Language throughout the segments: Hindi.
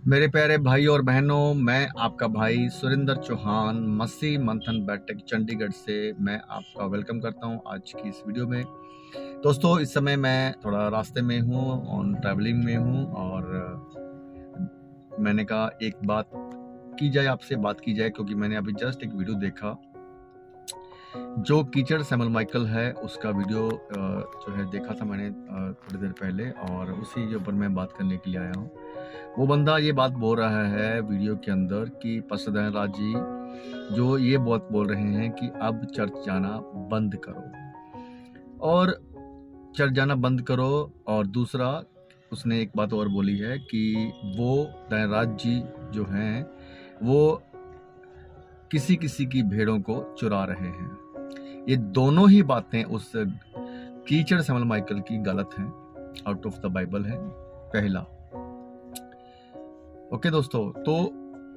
मेरे प्यारे भाई और बहनों, मैं आपका भाई सुरेंद्र चौहान मसीह मंथन बैठक चंडीगढ़ से मैं आपका वेलकम करता हूं आज की इस वीडियो में। दोस्तों, इस समय मैं थोड़ा रास्ते में हूं, ऑन ट्रैवलिंग में हूं और मैंने कहा एक बात की जाए, आपसे बात की जाए, क्योंकि मैंने अभी जस्ट एक वीडियो देखा जो कीचड़ सैमुअल माइकल है उसका वीडियो जो है देखा था मैंने थोड़ी देर पहले, और उसी के ऊपर मैं बात करने के लिए आया हूँ। वो बंदा ये बात बोल रहा है वीडियो के अंदर कि पास्टर दयानराज जी जो ये बात बोल रहे हैं कि अब चर्च जाना बंद करो, और चर्च जाना बंद करो। और दूसरा उसने एक बात और बोली है कि वो दयानराज जी जो हैं वो किसी किसी की भेड़ों को चुरा रहे हैं। ये दोनों ही बातें उस कीचड़ सैमुअल माइकल की गलत हैं, आउट ऑफ द बाइबल है। पहला ओके दोस्तों, तो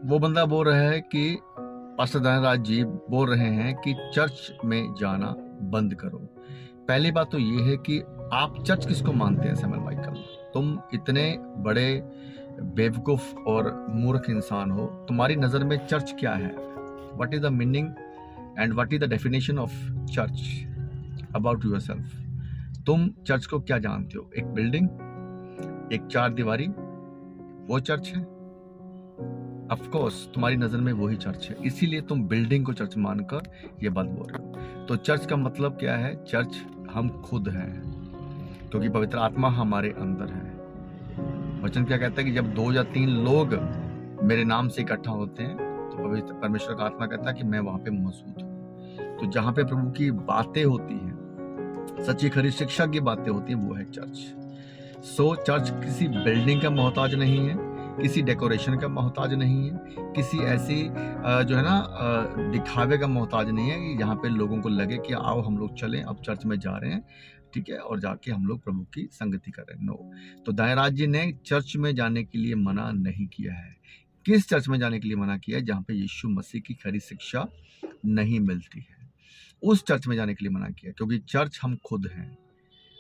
वो बंदा बोल रहा है कि पास्टर दयानराज जी बोल रहे हैं कि चर्च में जाना बंद करो। पहली बात तो ये है कि आप चर्च किसको मानते हैं सैमुअल माइकल? तुम इतने बड़े बेवकूफ और मूर्ख इंसान हो, तुम्हारी नजर में चर्च क्या है? What is the meaning and what is the definition of church about yourself? तुम चर्च को क्या जानते हो? एक बिल्डिंग, एक चार दीवारी, वो चर्च है? ऑफ कोर्स तुम्हारी नजर में वही चर्च है, इसीलिए तुम बिल्डिंग को चर्च मानकर ये बात बोल रहे हो। तो चर्च का मतलब क्या है? चर्च हम खुद हैं, क्योंकि पवित्र आत्मा हमारे अंदर है। वचन क्या कहता है कि जब 2 या 3 लोग मेरे नाम से इकट्ठा होते हैं तो पवित्र परमेश्वर का आत्मा कहता है कि मैं वहां पे मौजूद हूँ। तो जहां पे प्रभु की बातें होती हैं, सच्ची खरी शिक्षा की बातें होती हैं, वो है चर्च। सो चर्च किसी बिल्डिंग का मोहताज नहीं है, किसी डेकोरेशन का मोहताज नहीं है, किसी ऐसी जो है ना दिखावे का मोहताज नहीं है कि जहाँ पे लोगों को लगे कि आओ हम लोग चलें, अब चर्च में जा रहे हैं, ठीक है, और जाके हम लोग प्रभु की संगति कर रहे हैं। नो। तो दयानराज जी ने चर्च में जाने के लिए मना नहीं किया है। किस चर्च में जाने के लिए मना किया है? जहाँ पे यीशु मसीह की खरी शिक्षा नहीं मिलती है, उस चर्च में जाने के लिए मना किया, क्योंकि चर्च हम खुद हैं।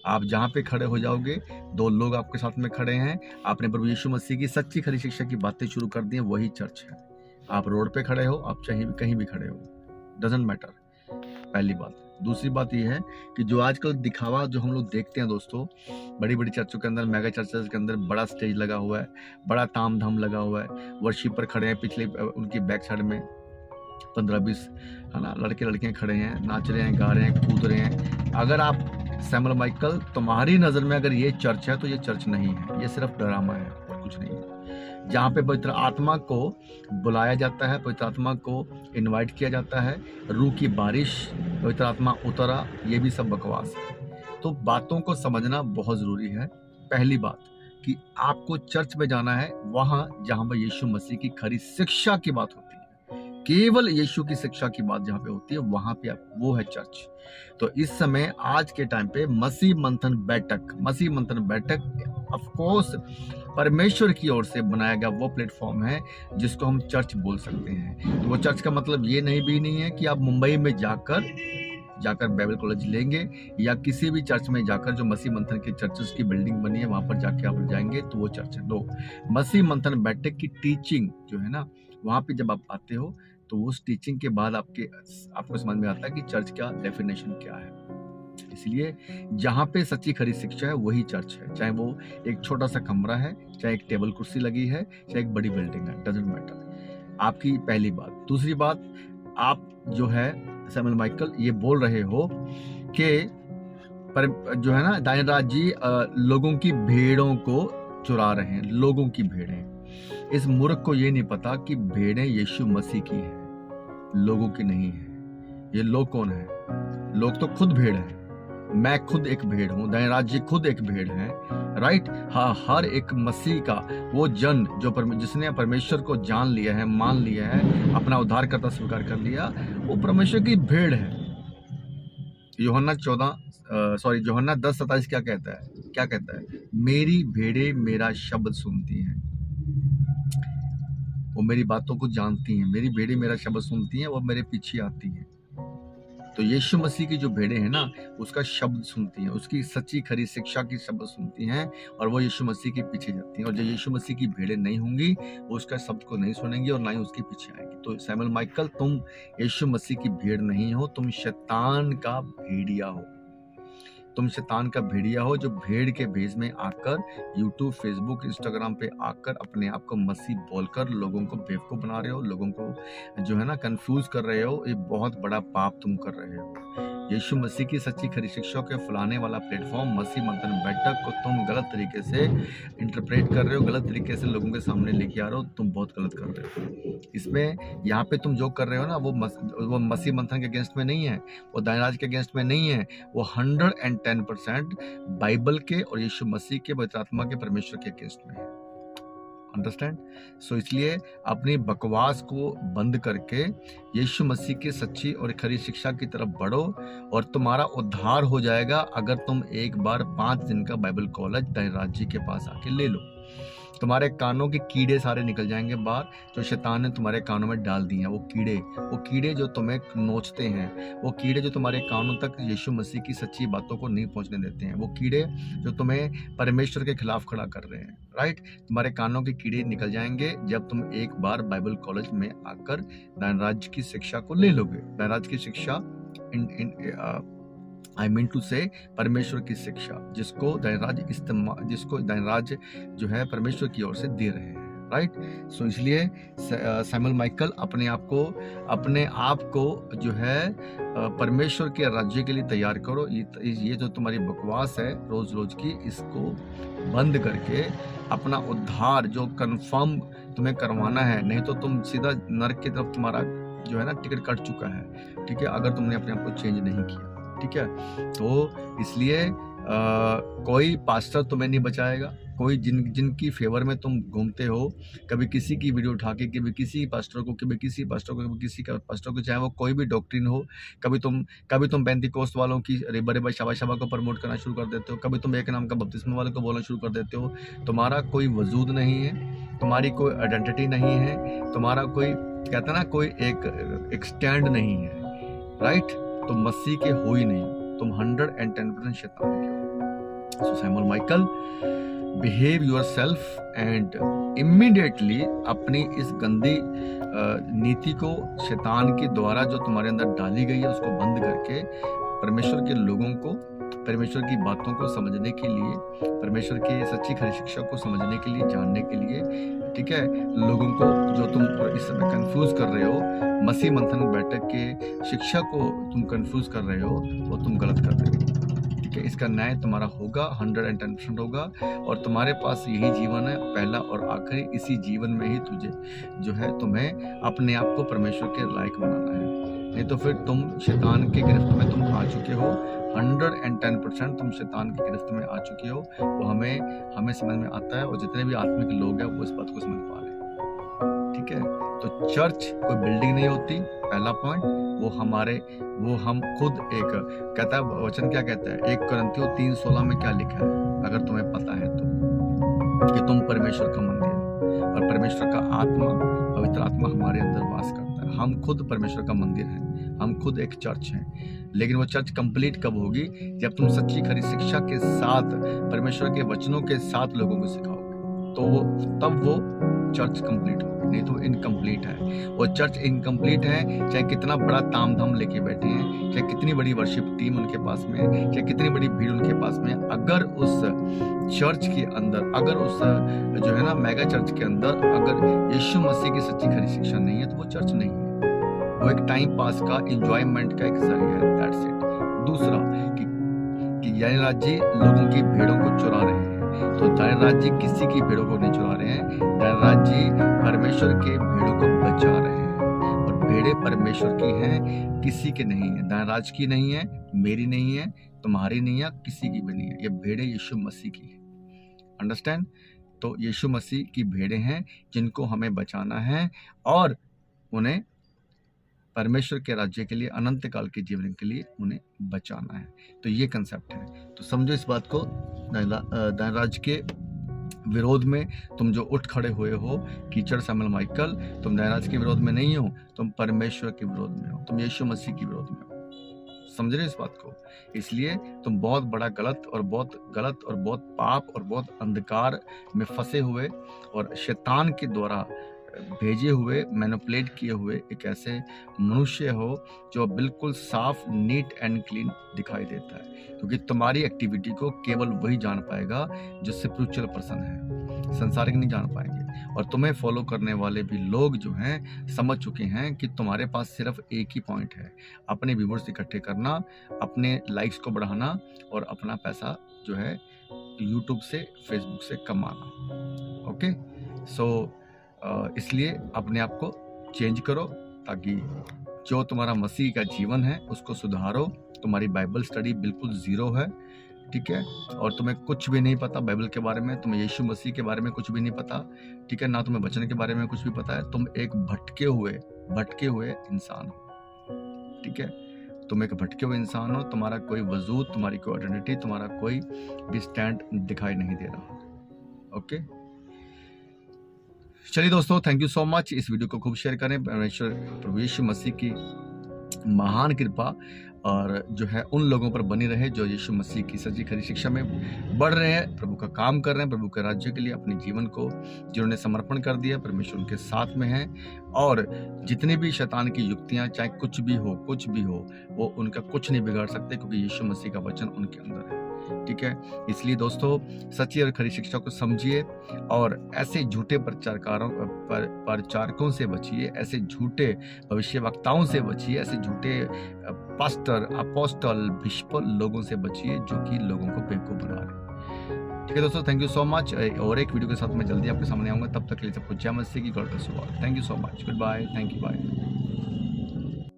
आप जहाँ पे खड़े हो जाओगे, 2 लोग आपके साथ में खड़े हैं, आपने प्रभु यीशु मसीह की सच्ची खरी शिक्षा की बातें शुरू कर दी हैं, वही चर्च है। आप रोड पे खड़े हो, आप चाहे कहीं भी खड़े हो, डजंट मैटर। पहली बात। दूसरी बात यह है कि जो आजकल दिखावा जो हम लोग देखते हैं दोस्तों, बड़ी बड़ी चर्चों के अंदर, मेगा चर्चेस के अंदर बड़ा स्टेज लगा हुआ है, बड़ा ताम धाम लगा हुआ है, वर्शिपर खड़े हैं पिछले उनकी बैक साइड में 15-20 है ना लड़के लड़कियां खड़े हैं, नाच रहे हैं, गा रहे हैं, कूद रहे हैं। अगर आप सैमुअल माइकल, तुम्हारी नजर में अगर ये चर्च है तो ये चर्च नहीं है, ये सिर्फ ड्रामा है और कुछ नहीं है। जहाँ पे पवित्र आत्मा को बुलाया जाता है, पवित्र आत्मा को इनवाइट किया जाता है, रूह की बारिश, पवित्र आत्मा उतरा, ये भी सब बकवास है। तो बातों को समझना बहुत जरूरी है। पहली बात कि आपको चर्च में जाना है वहां जहां पर यीशु मसीह की खरी शिक्षा की बात होती है, केवल यीशु की शिक्षा की बात जहां पे होती है वहां पे वो है चर्च। तो इस समय आज के टाइम पे मसीह मंथन बैठक ऑफ कोर्स परमेश्वर की ओर से बनाया गया वो प्लेटफॉर्म है जिसको हम चर्च बोल सकते हैं। तो वो चर्च का मतलब ये नहीं है कि आप मुंबई में जाकर बाइबल कॉलेज लेंगे, या किसी भी चर्च में जाकर जो मसीह मंथन के चर्चेस की बिल्डिंग बनी है वहां पर जाके आप जाएंगे तो वो चर्च है। दो, मसीह मंथन बैठक की टीचिंग जो है ना, वहां पे जब आप आते हो तो उस टीचिंग के बाद आपको समझ में आता है कि चर्च का डेफिनेशन क्या है। इसलिए जहां पे सच्ची खरी शिक्षा है वही चर्च है, चाहे वो एक छोटा सा कमरा है, चाहे एक टेबल कुर्सी लगी है, चाहे एक बड़ी बिल्डिंग है, डजंट मैटर। आपकी पहली बात। दूसरी बात, आप जो है सैमुअल माइकल ये बोल रहे हो कि पर जो है ना दयानराज जी लोगों की भेड़ों को चुरा रहे हैं, लोगों की भेड़ें। इस मूर्ख को ये नहीं पता कि भेड़ें यीशु मसीह की हैं, लोगों की नहीं है। ये लोग कौन है? लोग तो खुद भेड़ है। मैं खुद एक भेड़ हूँ, दयानराज जी खुद एक भेड़ है, राइट? हाँ, हर एक मसीह का वो जन जो जिसने परमेश्वर को जान लिया है, मान लिया है, अपना उद्धारकर्ता स्वीकार कर लिया, वो परमेश्वर की भेड़ है। यूहन्ना 10:27 क्या कहता है? मेरी भेड़ें मेरा शब्द सुनती हैं, वो मेरी बातों को जानती हैं, मेरी भेड़ें मेरा शब्द सुनती हैं, वो मेरे पीछे आती हैं। तो तो यीशु मसीह की जो भेड़ें हैं ना, उसका शब्द सुनती हैं, उसकी सच्ची खरी शिक्षा की शब्द सुनती हैं और वो यीशु मसीह के पीछे जाती हैं। और जो यीशु मसीह की भेड़ें नहीं होंगी, वो उसका शब्द को नहीं सुनेंगी और ना ही उसके पीछे आएंगी। तो सैमुअल माइकल, तुम यीशु मसीह की भेड़ नहीं हो, तुम शैतान का भेड़िया हो। तुम शैतान का भेड़िया हो, जो भेड़ के भेष में आकर यूट्यूब, फेसबुक, इंस्टाग्राम पे आकर अपने आप को मसीह बोलकर लोगों को बेवकूफ बना रहे हो, लोगों को जो है ना कंफ्यूज कर रहे हो। ये बहुत बड़ा पाप तुम कर रहे हो। यीशु मसीह की सच्ची खरी शिक्षा के फैलाने वाला प्लेटफॉर्म मसीह मंथन बैठक को तुम गलत तरीके से इंटरप्रेट कर रहे हो, गलत तरीके से लोगों के सामने लेके आ रहे हो। तुम बहुत गलत कर रहे हो। इसमें यहाँ पे तुम जो कर रहे हो ना, वो मसीह मंथन के अगेंस्ट में नहीं है, वो दानिराज के अगेंस्ट में नहीं है, वो 110% बाइबल के और यीशु मसीह के पवित्र आत्मा के परमेश्वर के अगेंस्ट में है। अंडरस्टैंड? सो इसलिए अपनी बकवास को बंद करके यीशु मसीह की सच्ची और खरी शिक्षा की तरफ बढ़ो और तुम्हारा उद्धार हो जाएगा अगर तुम एक बार 5 दिन का बाइबल कॉलेज दानिराज जी के पास आके ले लो। तुम्हारे कानों के कीड़े सारे निकल जाएंगे बाहर, जो शैतान ने तुम्हारे कानों में डाल दिए हैं। वो कीड़े जो तुम्हें नोचते हैं, वो कीड़े जो तुम्हारे कानों तक यीशु मसीह की सच्ची बातों को नहीं पहुंचने देते हैं, वो कीड़े जो तुम्हें परमेश्वर के खिलाफ खड़ा कर रहे हैं, राइट? तुम्हारे कानों के कीड़े निकल जाएंगे जब तुम एक बार बाइबल कॉलेज में आकर दानिराज की शिक्षा को ले लोगे। दानिराज की शिक्षा आई मीन टू से परमेश्वर की शिक्षा, जिसको दानिराज जो है परमेश्वर की ओर से दे रहे हैं, राइट? सो इसलिए सैमुअल माइकल, अपने आप को जो है परमेश्वर के राज्य के लिए तैयार करो। ये जो तुम्हारी बकवास है रोज रोज की, इसको बंद करके अपना उद्धार जो कंफर्म तुम्हें करवाना है, नहीं तो तुम सीधा नरक की तरफ तुम्हारा जो है ना टिकट कट चुका है, ठीक है, अगर तुमने अपने आप को चेंज नहीं किया, ठीक है? तो इसलिए कोई पास्टर तुम्हें नहीं बचाएगा, कोई जिनकी फेवर में तुम घूमते हो, कभी किसी की वीडियो उठा के, कभी किसी पास्टर को, कभी किसी पास्टर को, चाहे वो कोई भी डॉक्ट्रिन हो, कभी तुम पेंतीकोस्त वालों की रेबा शाबा को प्रमोट करना शुरू कर देते हो, कभी तुम एक नाम का बपतिस्मा वालों को बोलना शुरू कर देते हो। तुम्हारा कोई वजूद नहीं है, तुम्हारी कोई आइडेंटिटी नहीं है, तुम्हारा कोई कहता ना कोई एक स्टैंड नहीं है, राइट? तुम मसीह के हो ही नहीं, तुम 110% शैतान के हो। So Samuel Michael, behave yourself and immediately अपनी इस गंदी नीति को शैतान के द्वारा जो तुम्हारे अंदर डाली गई है उसको बंद करके परमेश्वर के लोगों को परमेश्वर की बातों को समझने के लिए, परमेश्वर की सच्ची खरी शिक्षा को समझने के लिए, जानने के लिए, ठीक है, लोगों को जो तुम इस समय कंफ्यूज कर रहे हो, मसीह मंथन बैठक के शिक्षा को तुम कंफ्यूज कर रहे हो, वो तुम गलत कर रहे हो, ठीक है? इसका न्याय तुम्हारा होगा, 110% होगा और तुम्हारे पास यही जीवन है, पहला और आखिरी। इसी जीवन में ही तुझे जो है तुम्हें अपने आप को परमेश्वर के लायक बनाना है, नहीं तो फिर तुम शैतान के गिरफ्त में तुम आ चुके हो। 110% तुम शैतान की गिरफ्त में आ चुके हो। वो हमें समझ में आता है और जितने भी आत्मिक लोग हैं वो इस बात को समझ पा रहे हैं, ठीक है? तो चर्च कोई बिल्डिंग नहीं होती, पहला पॉइंट। वो हम खुद एक कहता है, वचन क्या कहता है, 1 कुरिन्थियों 3:16 में क्या लिखा है, अगर तुम्हें पता है तो, कि तुम परमेश्वर का मंदिर हो और परमेश्वर का आत्मा, पवित्र आत्मा हमारे अंदर वास करता है। हम खुद परमेश्वर का मंदिर हैं, हम खुद एक चर्च हैं। लेकिन वो चर्च कंप्लीट कब होगी? जब तुम सच्ची खरी शिक्षा के साथ, परमेश्वर के वचनों के साथ लोगों को सिखाओगे, तो तब वो चर्च कंप्लीट होगी, नहीं तो इनकम्प्लीट है। वो चर्च इनकम्प्लीट है, चाहे कितना बड़ा ताम झाम लेके बैठे हैं, चाहे कितनी बड़ी वर्शिप टीम उनके पास में है, चाहे कितनी बड़ी भीड़ उनके पास में, अगर उस चर्च के अंदर, अगर उस जो है ना मेगा चर्च के अंदर अगर यीशु मसीह की सच्ची खरी शिक्षा नहीं है, तो वो चर्च नहीं है। वो एक टाइम पास का, एंजॉयमेंट का एक जरिया है, दैट्स इट। दूसरा कि दानिराज जी लोगों की भेड़ों को चुरा रहे हैं, तो दानिराज जी किसी की भेड़ों को नहीं चुरा रहे हैं, दानिराज जी परमेश्वर के भेड़ों को बचा रहे हैं और भेड़ें परमेश्वर की हैं, किसी की नहीं है। दानिराज की नहीं है, मेरी नहीं है, तुम्हारी नहीं है, किसी की भी नहीं है। ये भेड़ें यीशु मसीह की है, अंडरस्टैंड? तो यीशु मसीह की भेड़ें हैं जिनको हमें बचाना है और उन्हें परमेश्वर के राज्य के लिए, अनंत काल के जीवन के लिए उन्हें बचाना है। तो ये कंसेप्ट है। तो समझो इस बात को, दानिराज के विरोध में तुम जो उठ खड़े हुए हो, कीचड़ सैमुअल माइकल, तुम दानिराज के विरोध में नहीं हो, तुम परमेश्वर के विरोध में हो, तुम यीशु मसीह के विरोध में हो। समझ रहे हो इस बात को? इसलिए तुम बहुत बड़ा गलत और बहुत पाप और बहुत अंधकार में फंसे हुए और शैतान के द्वारा भेजे हुए, मैनिपुलेट किए हुए एक ऐसे मनुष्य हो जो बिल्कुल साफ, नीट एंड क्लीन दिखाई देता है, क्योंकि तुम्हारी एक्टिविटी को केवल वही जान पाएगा जो स्पिरिचुअल पर्सन है, संसारिक नहीं जान पाएंगे। और तुम्हें फॉलो करने वाले भी लोग जो हैं समझ चुके हैं कि तुम्हारे पास सिर्फ एक ही पॉइंट है, अपने व्यूवर्स इकट्ठे करना, अपने लाइक्स को बढ़ाना और अपना पैसा जो है यूट्यूब से, फेसबुक से कमाना। ओके, सो इसलिए अपने आप को चेंज करो, ताकि जो तुम्हारा मसीह का जीवन है उसको सुधारो। तुम्हारी बाइबल स्टडी बिल्कुल ज़ीरो है, ठीक है, और तुम्हें कुछ भी नहीं पता बाइबल के बारे में, तुम्हें यीशु मसीह के बारे में कुछ भी नहीं पता, ठीक है, ना तुम्हें वचन के बारे में कुछ भी पता है। तुम एक भटके हुए इंसान हो, ठीक है, तुम एक भटके हुए इंसान हो। तुम्हारा कोई वजूद, तुम्हारी कोई आइडेंटिटी, तुम्हारा कोई भी स्टैंड दिखाई नहीं दे रहा। ओके, चलिए दोस्तों, थैंक यू सो मच। इस वीडियो को खूब शेयर करें। परमेश्वर प्रभु यीशु मसीह की महान कृपा और जो है उन लोगों पर बनी रहे जो यीशु मसीह की सच्ची खरी शिक्षा में बढ़ रहे हैं, प्रभु का काम कर रहे हैं, प्रभु के राज्य के लिए अपने जीवन को जिन्होंने समर्पण कर दिया, परमेश्वर उनके साथ में है। और जितनी भी शैतान की युक्तियां, चाहे कुछ भी हो, वो उनका कुछ नहीं बिगाड़ सकते, क्योंकि यीशु मसीह का वचन उनके अंदर है, ठीक है। इसलिए दोस्तों, सच्ची और खरी शिक्षा को समझिए और ऐसे झूठे प्रचारकों से बचिए, ऐसे झूठे भविष्यवक्ताओं से बचिए, ऐसे झूठे पास्टर, अपोस्टल, बिशप लोगों से बचिए जो कि लोगों को बेवकूफ बना रहे हैं। ठीक है दोस्तों, थैंक यू सो मच। और एक वीडियो के साथ मैं जल्दी आपके सामने आऊंगा। तब तक के लिए सबको जय मसीह की, God bless you all. Thank you so much, good bye, thank you, bye.